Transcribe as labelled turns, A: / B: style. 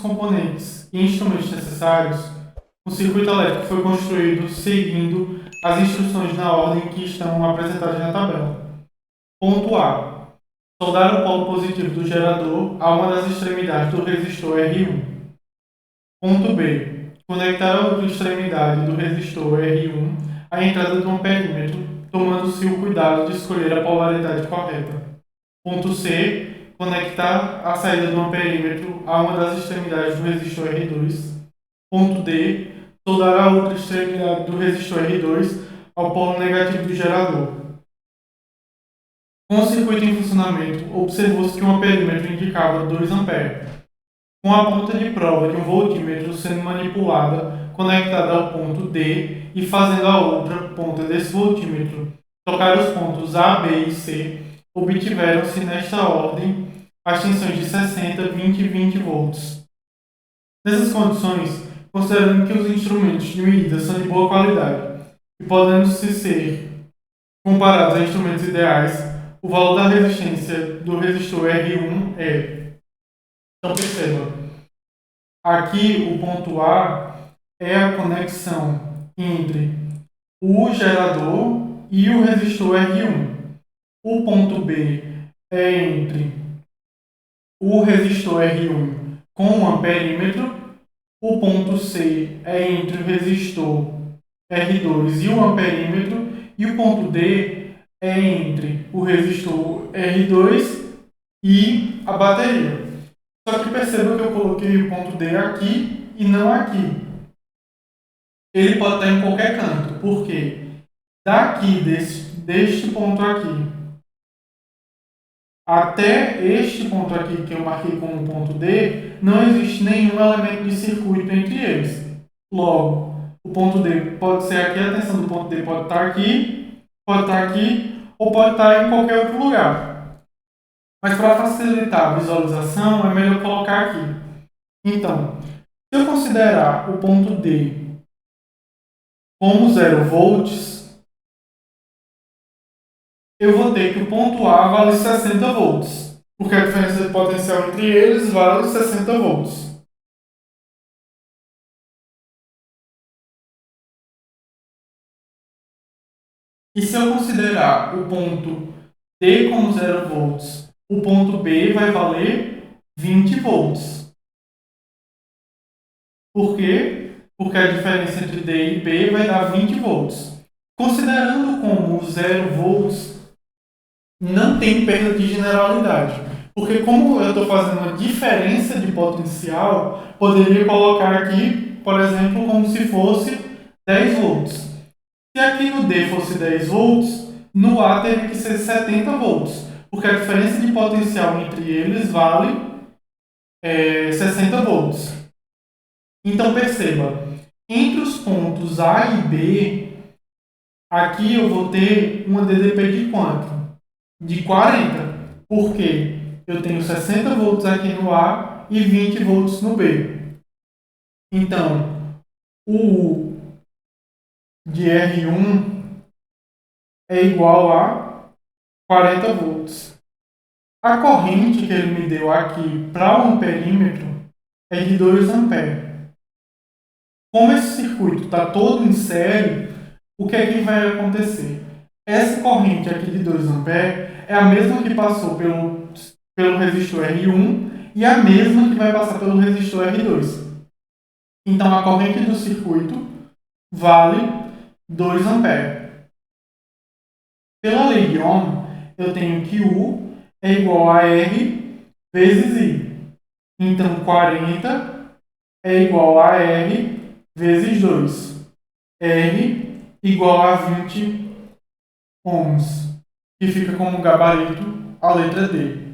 A: componentes e instrumentos necessários, o circuito elétrico foi construído seguindo as instruções na ordem que estão apresentadas na tabela. Ponto A. Soldar o polo positivo do gerador a uma das extremidades do resistor R1. Ponto B. Conectar a outra extremidade do resistor R1 à entrada de um perímetro, tomando-se o cuidado de escolher a polaridade correta. Ponto C. Conectar a saída de um perímetro a uma das extremidades do resistor R2. Ponto D. Soldar a outra extremidade do resistor R2 ao polo negativo do gerador. Com o circuito em funcionamento, observou-se que um perímetro indicava 2 A. Com a ponta de prova de um voltímetro sendo manipulada, conectada ao ponto D e fazendo a outra ponta desse voltímetro tocar os pontos A, B e C, obtiveram-se nesta ordem as tensões de 60, 20 e 20 volts. Nessas condições, considerando que os instrumentos de medida são de boa qualidade e podendo-se ser comparados a instrumentos ideais, o valor da resistência do resistor R1 é... Então perceba, aqui o ponto A é a conexão entre o gerador e o resistor R1. O ponto B é entre o resistor R1 com um amperímetro. O ponto C é entre o resistor R2 e o amperímetro. E o ponto D é entre o resistor R2 e a bateria. Só que perceba que eu coloquei o ponto D aqui e não aqui. Ele pode estar em qualquer canto. Por quê? Daqui, deste ponto aqui, até este ponto aqui que eu marquei como ponto D, não existe nenhum elemento de circuito entre eles. Logo, o ponto D pode ser aqui, a tensão do ponto D pode estar aqui, ou pode estar em qualquer outro lugar. Mas para facilitar a visualização, é melhor colocar aqui. Então, se eu considerar o ponto D como 0 volts, eu vou ter que o ponto A vale 60 volts, porque a diferença de potencial entre eles vale 60 volts. E se eu considerar o ponto D como 0 volts, o ponto B vai valer 20 volts. Por quê? Porque a diferença entre D e B vai dar 20 volts. Considerando como 0 volts, não tem perda de generalidade. Porque como eu estou fazendo uma diferença de potencial, poderia colocar aqui, por exemplo, como se fosse 10 volts. Se aqui no D fosse 10 volts, no A teria que ser 70 volts. Porque a diferença de potencial entre eles vale 60 volts. Então perceba, entre os pontos A e B, aqui eu vou ter uma DDP de quanto? De 40. Por quê? Eu tenho 60 volts aqui no A e 20 volts no B. Então, o U de R1 é igual a 40 volts. A corrente que ele me deu aqui para um perímetro é de 2 amperes. Como esse circuito está todo em série, o que é que vai acontecer? Essa corrente aqui de 2 amperes é a mesma que passou pelo resistor R1 e a mesma que vai passar pelo resistor R2. Então, a corrente do circuito vale 2 amperes. Pela lei de Ohm, eu tenho que U é igual a R vezes I. Então, 40 é igual a R vezes 2. R igual a 20 ohms, que fica como gabarito a letra D.